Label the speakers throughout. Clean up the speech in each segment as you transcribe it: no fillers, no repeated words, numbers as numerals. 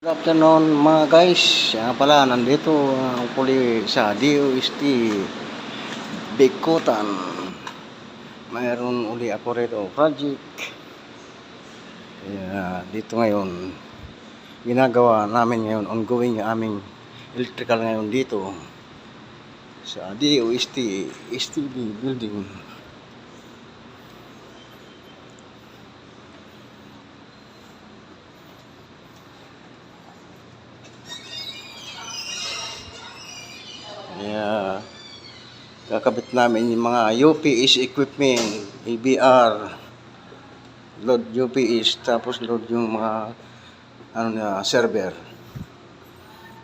Speaker 1: Good afternoon mga guys. Yan pala, nandito ang puli sa DOST Bikutan. Mayroon uli ako rito project. Kaya dito ngayon ginagawa namin ngayon, ongoing yung aming electrical ngayon dito sa DOST STB building. Kaya kakabit namin yung mga UPS equipment, ABR, load UPS, tapos load yung mga server.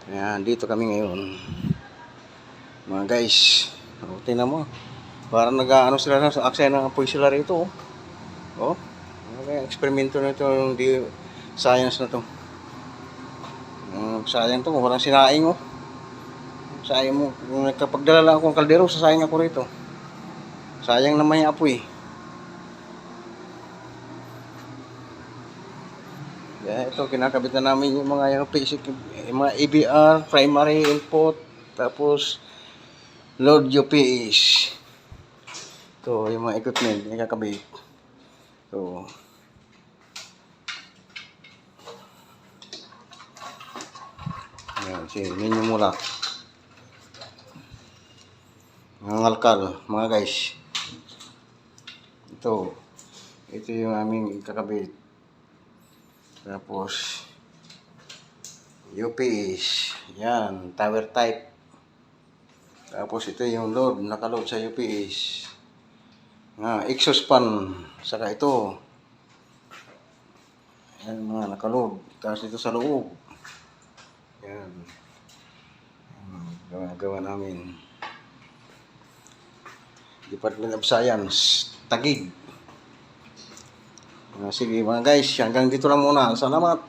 Speaker 1: Kaya dito kami ngayon mga guys. Tingnan mo, parang nag-ano sila sa aksaya ng apoy sila rito. Oh, eksperimento na ito yung science na to. Sayang to, walang sinaing. Sayang mo, kung nagkapagdala lang akong kaldero, sasayang ako rito. Sayang naman yung apoy. Kaya ito, kinakabit na namin yung mga basic, yung mga ABR, primary input, tapos load UPS. Ito, yung mga equipment, kinakabit. Ito. Ayan, ninyo mula. Mga ngalkal, mga guys. Ito yung aming kakabit. Tapos UPS, yan, tower type. Tapos ito yung load, nakaload sa UPS. Exhaust fan, saka ito. Yan mga nakaload. Tapos ito sa loob. Yan. Gawa namin. Department of Science, Taguig. Sige mga guys, hanggang dito lang muna. Salamat.